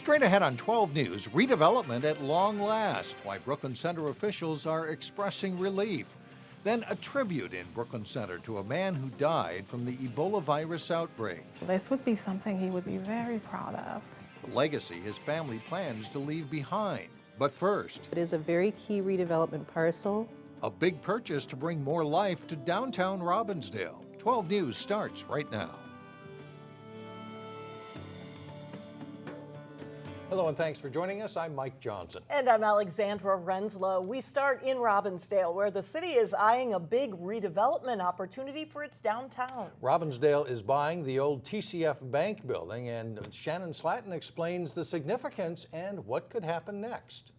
Straight ahead on 12 News, redevelopment at long last, why Brooklyn Center officials are expressing relief. Then a tribute in Brooklyn Center to a man who died from the Ebola virus outbreak. This would be something he would be very proud of. The legacy his family plans to leave behind. But first, it is a very key redevelopment parcel. A big purchase to bring more life to downtown Robbinsdale. 12 News starts right now. Hello and thanks for joining us. I'm Mike Johnson. And I'm Alexandra Renslow. We start in Robbinsdale, where the city is eyeing a big redevelopment opportunity for its downtown. Robbinsdale is buying the old TCF Bank building, and Shannon Slatton explains the significance and what could happen next.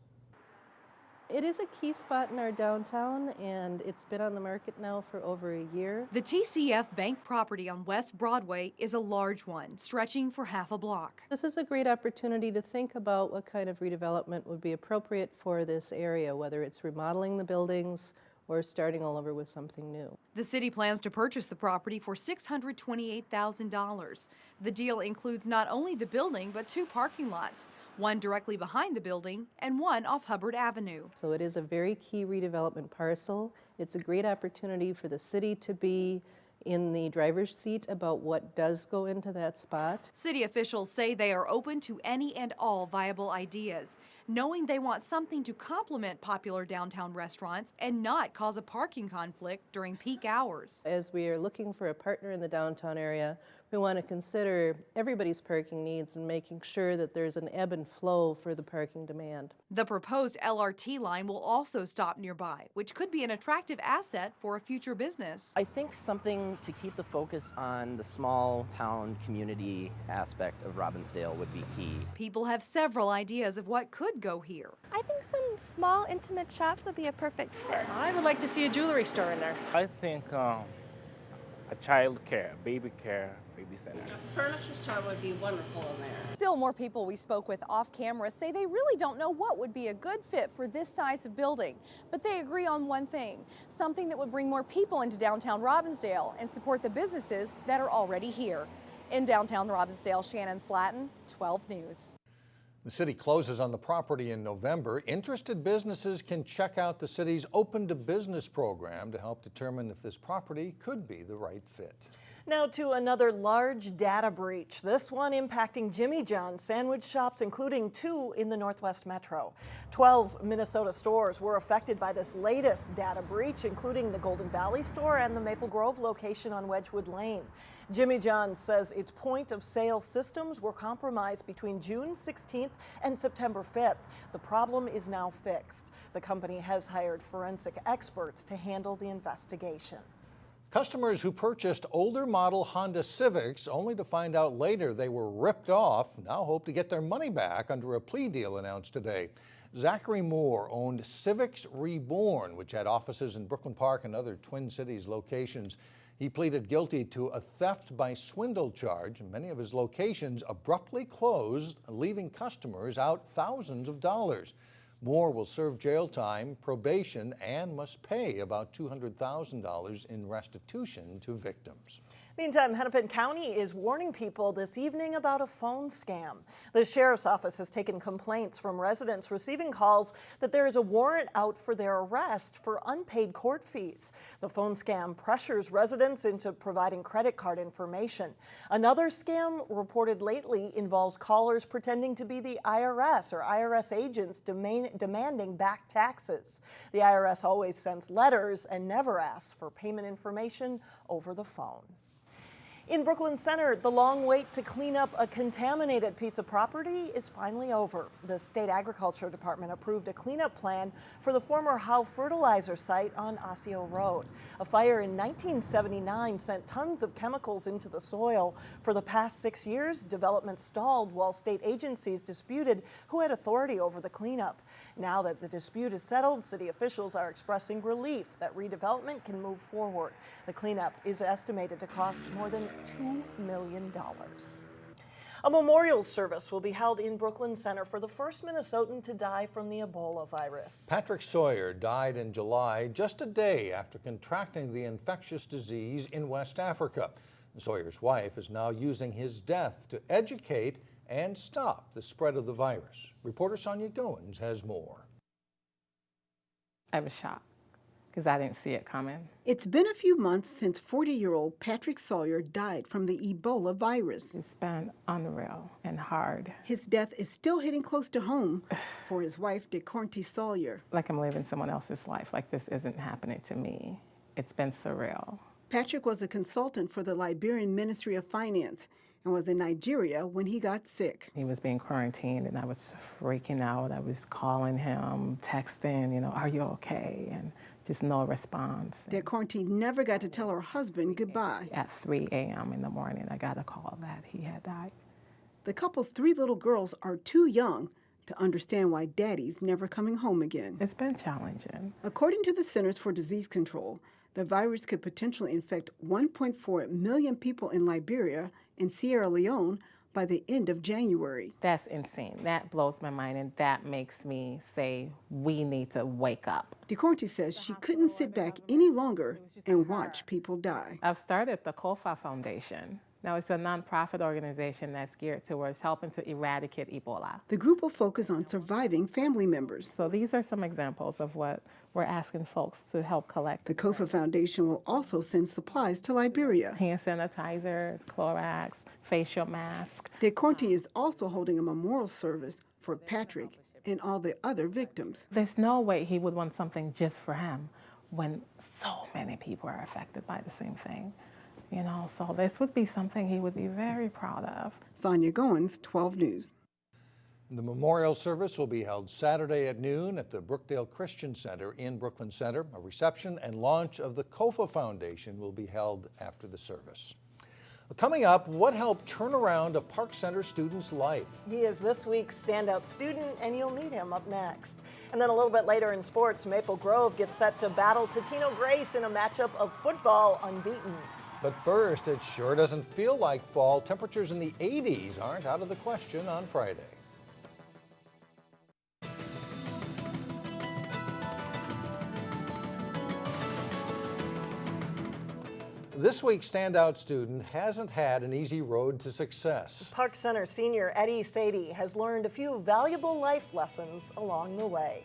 It is a key spot in our downtown, and it's been on the market now for over a year. The TCF Bank property on West Broadway is a large one, stretching for half a block. This is a great opportunity to think about what kind of redevelopment would be appropriate for this area, whether it's remodeling the buildings or starting all over with something new. The city plans to purchase the property for $628,000. The deal includes not only the building, but 2 parking lots, one directly behind the building and one off Hubbard Avenue. So it is a very key redevelopment parcel. It's a great opportunity for the city to be in the driver's seat about what does go into that spot. City officials say they are open to any and all viable ideas, knowing they want something to complement popular downtown restaurants and not cause a parking conflict during peak hours. As we are looking for a partner in the downtown area, we want to consider everybody's parking needs and making sure that there's an ebb and flow for the parking demand. The proposed LRT line will also stop nearby, which could be an attractive asset for a future business. I think something to keep the focus on the small town community aspect of Robbinsdale would be key. People have several ideas of what could go here. I think some small, intimate shops would be a perfect fit. I would like to see a jewelry store in there. I think a child care, baby care, baby center. A furniture store would be wonderful in there. Still, more people we spoke with off camera say they really don't know what would be a good fit for this size of building. But they agree on one thing, something that would bring more people into downtown Robbinsdale and support the businesses that are already here. In downtown Robbinsdale, Shannon Slatton, 12 News. The city closes on the property in November. Interested businesses can check out the city's Open to Business program to help determine if this property could be the right fit. Now to another large data breach, this one impacting Jimmy John's sandwich shops, including 2 in the Northwest Metro. 12 Minnesota stores were affected by this latest data breach, including the Golden Valley store and the Maple Grove location on Wedgwood Lane. Jimmy John's says its point of sale systems were compromised between June 16th and September 5th. The problem is now fixed. The company has hired forensic experts to handle the investigation. Customers who purchased older model Honda Civics only to find out later they were ripped off now hope to get their money back under a plea deal announced today. Zachary Moore owned Civics Reborn, which had offices in Brooklyn Park and other Twin Cities locations. He pleaded guilty to a theft by swindle charge. Many of his locations abruptly closed, leaving customers out thousands of dollars. Moore will serve jail time, probation, and must pay about $200,000 in restitution to victims. Meantime, Hennepin County is warning people this evening about a phone scam. The sheriff's office has taken complaints from residents receiving calls that there is a warrant out for their arrest for unpaid court fees. The phone scam pressures residents into providing credit card information. Another scam reported lately involves callers pretending to be the IRS or IRS agents demanding back taxes. The IRS always sends letters and never asks for payment information over the phone. In Brooklyn Center, the long wait to clean up a contaminated piece of property is finally over. The State Agriculture Department approved a cleanup plan for the former Howe fertilizer site on Osseo Road. A fire in 1979 sent tons of chemicals into the soil. For the past 6 years, development stalled while state agencies disputed who had authority over the cleanup. Now that the dispute is settled, city officials are expressing relief that redevelopment can move forward. The cleanup is estimated to cost more than $2 million. A memorial service will be held in Brooklyn Center for the first Minnesotan to die from the Ebola virus. Patrick Sawyer died in July, just a day after contracting the infectious disease in West Africa. Sawyer's wife is now using his death to educate and stop the spread of the virus. Reporter Sonia Goins has more. I was shocked because I didn't see it coming. It's been a few months since 40-year-old Patrick Sawyer died from the Ebola virus. It's been unreal and hard. His death is still hitting close to home for his wife, DeCornty Sawyer. Like I'm living someone else's life, like this isn't happening to me. It's been surreal. Patrick was a consultant for the Liberian Ministry of Finance and was in Nigeria when he got sick. He was being quarantined and I was freaking out. I was calling him, texting, are you okay? And just no response. DeCornty never got to tell her husband goodbye. At 3 a.m. in the morning, I got a call that he had died. The couple's 3 little girls are too young to understand why daddy's never coming home again. It's been challenging. According to the Centers for Disease Control, the virus could potentially infect 1.4 million people in Liberia and Sierra Leone by the end of January. That's insane. That blows my mind, and that makes me say we need to wake up. DeCornty says she couldn't sit back any longer and watch people die. I've started the Kofa Foundation. Now, it's a nonprofit organization that's geared towards helping to eradicate Ebola. The group will focus on surviving family members. So these are some examples of what we're asking folks to help collect. The Kofa Foundation will also send supplies to Liberia. Hand sanitizers, Clorox, facial masks. DeCornty is also holding a memorial service for Patrick and all the other victims. There's no way he would want something just for him when so many people are affected by the same thing. So this would be something he would be very proud of. Sonia Goins, 12 News. The memorial service will be held Saturday at noon at the Brookdale Christian Center in Brooklyn Center. A reception and launch of the Kofa Foundation will be held after the service. Coming up, what helped turn around a Park Center student's life? He is this week's Standout student, and you'll meet him up next. And then a little bit later in sports, Maple Grove gets set to battle Totino-Grace in a matchup of football unbeatens. But first, it sure doesn't feel like fall. Temperatures in the 80s aren't out of the question on Friday. This week's Standout student hasn't had an easy road to success. Park Center senior Saydee has learned a few valuable life lessons along the way.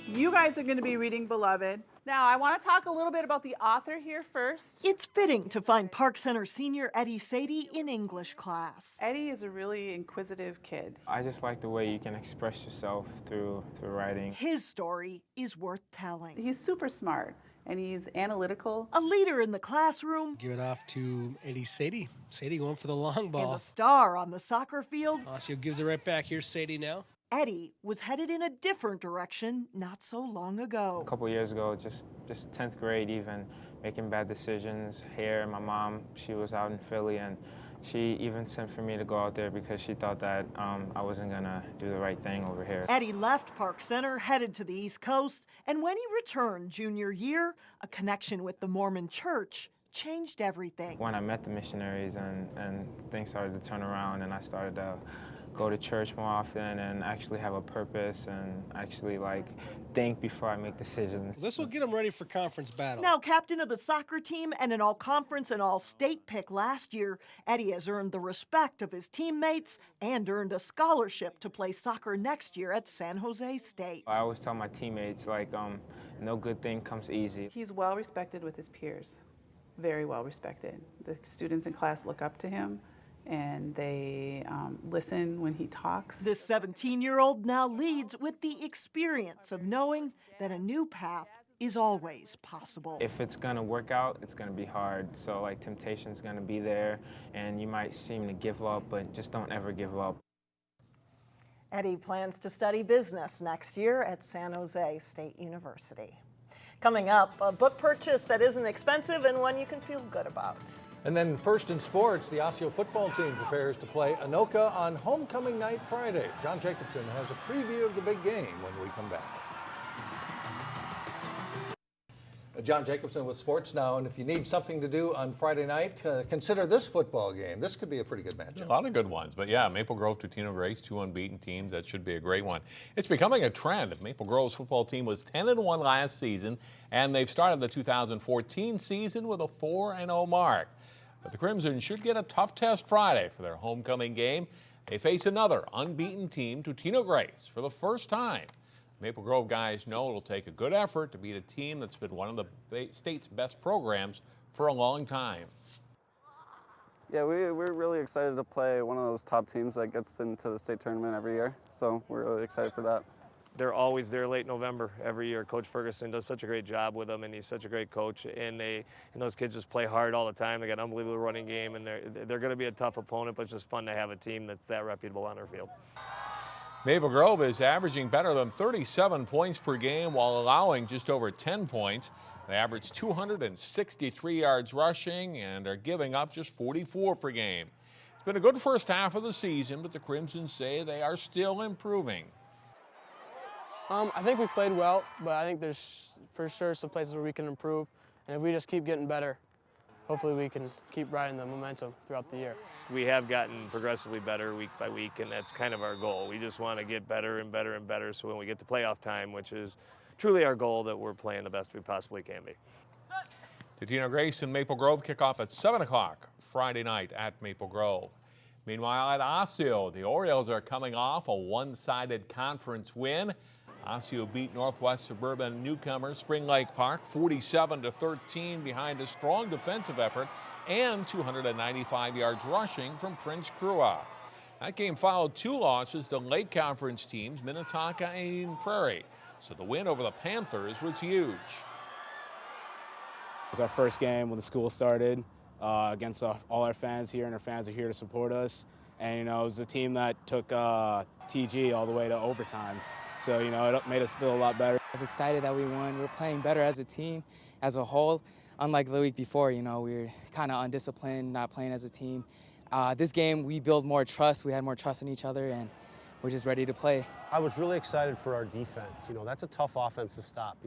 You guys are going to be reading Beloved. Now, I want to talk a little bit about the author here first. It's fitting to find Park Center senior Saydee in English class. Eddie is a really inquisitive kid. I just like the way you can express yourself through writing. His story is worth telling. He's super smart. And he's analytical. A leader in the classroom. Give it off to Saydee. Saydee going for the long ball. And the star on the soccer field. Osseo gives it right back. Here's Saydee now. Eddie was headed in a different direction not so long ago. A couple years ago, just 10th grade even, making bad decisions. Here, my mom, she was out in Philly, and she even sent for me to go out there because she thought that I wasn't gonna do the right thing over here. Eddie left Park Center, headed to the East Coast, and when he returned junior year, a connection with the Mormon church changed everything. When I met the missionaries and things started to turn around and I started to go to church more often and actually have a purpose and actually think before I make decisions. This will get him ready for conference battle. Now captain of the soccer team and an all-conference and all-state pick last year, Eddie has earned the respect of his teammates and earned a scholarship to play soccer next year at San Jose State. I always tell my teammates, no good thing comes easy. He's well respected with his peers, very well respected. The students in class look up to him, and they listen when he talks. This 17-year-old now leads with the experience of knowing that a new path is always possible. If it's gonna work out, it's gonna be hard. So temptation's gonna be there, and you might seem to give up, but just don't ever give up. Eddie plans to study business next year at San Jose State University. Coming up, a book purchase that isn't expensive and one you can feel good about. And then first in sports, the Osseo football team prepares to play Anoka on homecoming night Friday. John Jacobson has a preview of the big game when we come back. John Jacobson with Sports Now, and if you need something to do on Friday night, consider this football game. This could be a pretty good matchup. A lot of good ones, but yeah, Maple Grove, Totino-Grace, 2 unbeaten teams. That should be a great one. It's becoming a trend. Maple Grove's football team was 10-1 last season, and they've started the 2014 season with a 4-0 mark. But the Crimson should get a tough test Friday for their homecoming game. They face another unbeaten team, Totino-Grace, for the first time. Maple Grove guys know it'll take a good effort to beat a team that's been one of the state's best programs for a long time. Yeah, we're really excited to play one of those top teams that gets into the state tournament every year, so we're really excited for that. They're always there late November every year. Coach Ferguson does such a great job with them, and he's such a great coach. And those kids just play hard all the time. They got an unbelievable running game, and they're going to be a tough opponent, but it's just fun to have a team that's that reputable on their field. Maple Grove is averaging better than 37 points per game while allowing just over 10 points. They average 263 yards rushing and are giving up just 44 per game. It's been a good first half of the season, but the Crimson say they are still improving. I think we played well, but I think there's for sure some places where we can improve. And if we just keep getting better, hopefully we can keep riding the momentum throughout the year. We have gotten progressively better week by week, and that's kind of our goal. We just want to get better and better and better, so when we get to playoff time, which is truly our goal, that we're playing the best we possibly can be. Totino-Grace and Maple Grove kick off at 7 o'clock Friday night at Maple Grove. Meanwhile, at Osseo, the Orioles are coming off a one-sided conference win. Osseo beat Northwest Suburban newcomer Spring Lake Park 47-13 behind a strong defensive effort and 295 yards rushing from Prince Crua. That game followed two losses to Lake Conference teams Minnetonka and Eden Prairie, so the win over the Panthers was huge. It was our first game when the school started against all our fans here, and our fans are here to support us. And, it was a team that took TG all the way to overtime. So, it made us feel a lot better. I was excited that we won. We're playing better as a team, as a whole. Unlike the week before, we were kind of undisciplined, not playing as a team. This game, we build more trust. We had more trust in each other, and we're just ready to play. I was really excited for our defense. That's a tough offense to stop.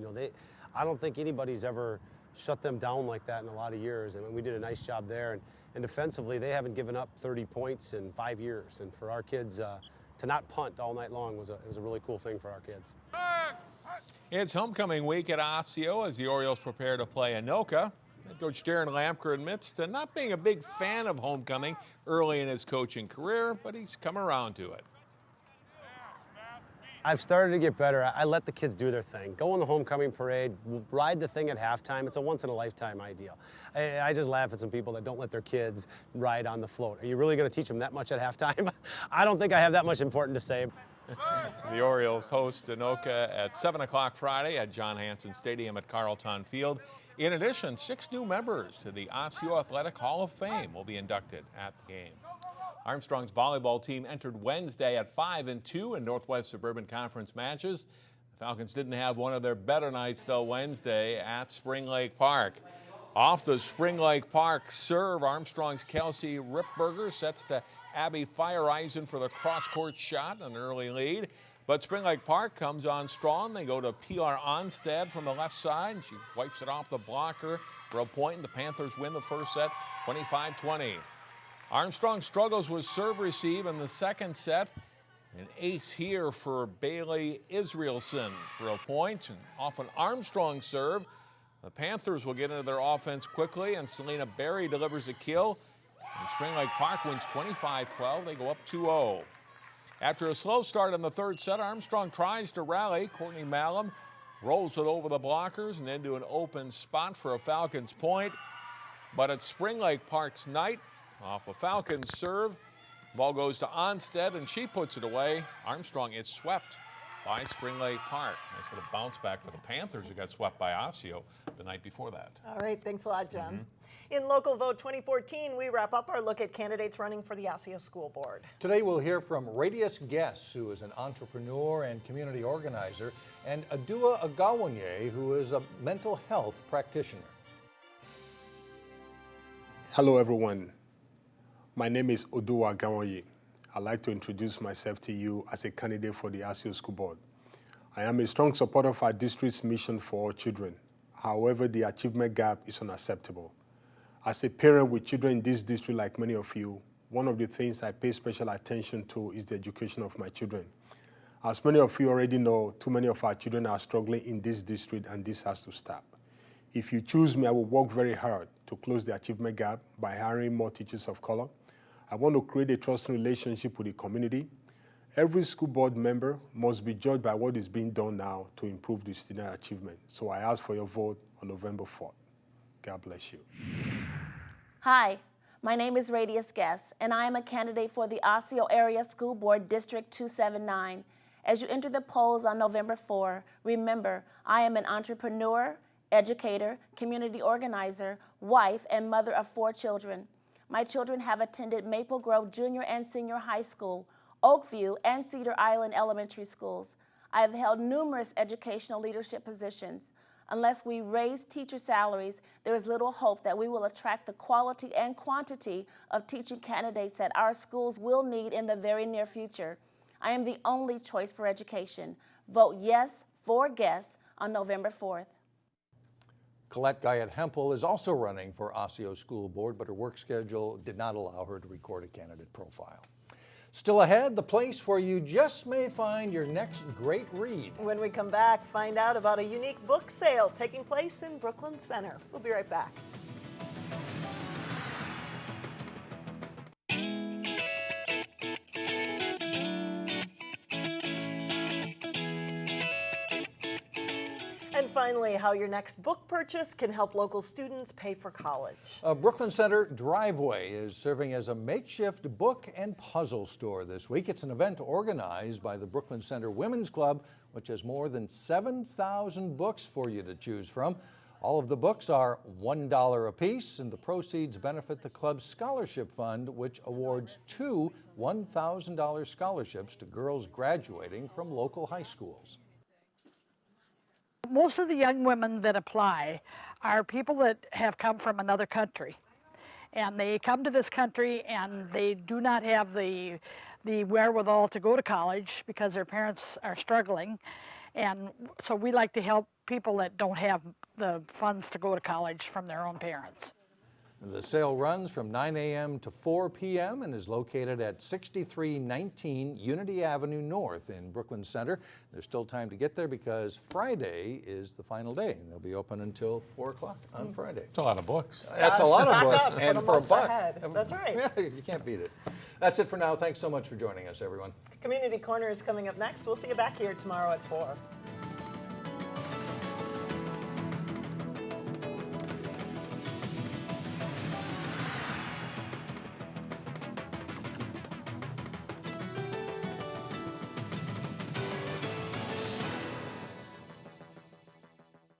I don't think anybody's ever shut them down like that in a lot of years, and we did a nice job there. And defensively, they haven't given up 30 points in 5 years, and for our kids to not punt all night long was a really cool thing for our kids. It's homecoming week at Osseo as the Orioles prepare to play Anoka. Head coach Darren Lampker admits to not being a big fan of homecoming early in his coaching career, but he's come around to it. I've started to get better. I let the kids do their thing. Go on the homecoming parade, ride the thing at halftime. It's a once-in-a-lifetime ideal. I just laugh at some people that don't let their kids ride on the float. Are you really going to teach them that much at halftime? I don't think I have that much important to say. The Orioles host Anoka at 7 o'clock Friday at John Hanson Stadium at Carlton Field. In addition, 6 new members to the Osseo Athletic Hall of Fame will be inducted at the game. Armstrong's volleyball team entered Wednesday at 5-2 in Northwest Suburban Conference matches. The Falcons didn't have one of their better nights, though, Wednesday at Spring Lake Park. Off the Spring Lake Park serve, Armstrong's Kelsey Ripberger sets to Abby Fireeisen for the cross-court shot, an early lead. But Spring Lake Park comes on strong. They go to P.R. Onstad from the left side, and she wipes it off the blocker for a point, and the Panthers win the first set 25-20. Armstrong struggles with serve receive in the second set. An ace here for Bailey Israelson for a point, and off an Armstrong serve. The Panthers will get into their offense quickly, and Selena Berry delivers a kill. And Spring Lake Park wins 25-12. They go up 2-0. After a slow start in the third set, Armstrong tries to rally. Courtney Malum rolls it over the blockers and into an open spot for a Falcons point. But it's Spring Lake Park's night. Off a Falcons serve, ball goes to Onstead, and she puts it away. Armstrong is swept by Spring Lake Park. Nice little bounce back for the Panthers, who got swept by Osseo the night before that. All right, thanks a lot, John. In Local Vote 2014, we wrap up our look at candidates running for the Osseo School Board. Today we'll hear from Radius Guess, who is an entrepreneur and community organizer, and Adua Agawanye, who is a mental health practitioner. Hello, everyone. My name is Adua Agawanye. I'd like to introduce myself to you as a candidate for the Osseo School Board. I am a strong supporter of our district's mission for all children. However, the achievement gap is unacceptable. As a parent with children in this district, like many of you, one of the things I pay special attention to is the education of my children. As many of you already know, too many of our children are struggling in this district, and this has to stop. If you choose me, I will work very hard to to close the achievement gap by hiring more teachers of color. I want to create a trusting relationship with the community. Every school board member must be judged by what is being done now to improve the student achievement. So I ask for your vote on November 4th. God bless you. Hi, my name is Radius Guest, and I am a candidate for the Osseo Area School Board District 279. As you enter the polls on November 4, remember, I am an entrepreneur, educator, community organizer, wife, and mother of 4 children. My children have attended Maple Grove Junior and Senior High School, Oakview, and Cedar Island Elementary Schools. I have held numerous educational leadership positions. Unless we raise teacher salaries, there is little hope that we will attract the quality and quantity of teaching candidates that our schools will need in the very near future. I am the only choice for education. Vote yes for Guest on November 4th. Colette Guyot-Hempel is also running for Osseo School Board, but her work schedule did not allow her to record a candidate profile. Still ahead, the place where you just may find your next great read. When we come back, find out about a unique book sale taking place in Brooklyn Center. We'll be right back. And finally, how your next book purchase can help local students pay for college. A Brooklyn Center driveway is serving as a makeshift book and puzzle store this week. It's an event organized by the Brooklyn Center Women's Club, which has more than 7,000 books for you to choose from. All of the books are $1 a piece, and the proceeds benefit the club's scholarship fund, which awards 2 $1,000 scholarships to girls graduating from local high schools. Most of the young women that apply are people that have come from another country. And they come to this country and they do not have the wherewithal to go to college because their parents are struggling. And so we like to help people that don't have the funds to go to college from their own parents. The sale runs from 9 a.m. to 4 p.m. and is located at 6319 Unity Avenue North in Brooklyn Center. There's still time to get there because Friday is the final day, and they'll be open until 4 o'clock on Friday. It's a lot of books. That's a lot of books, and for a buck. That's right. Yeah, you can't beat it. That's it for now. Thanks so much for joining us, everyone. Community Corner is coming up next. We'll see you back here tomorrow at 4.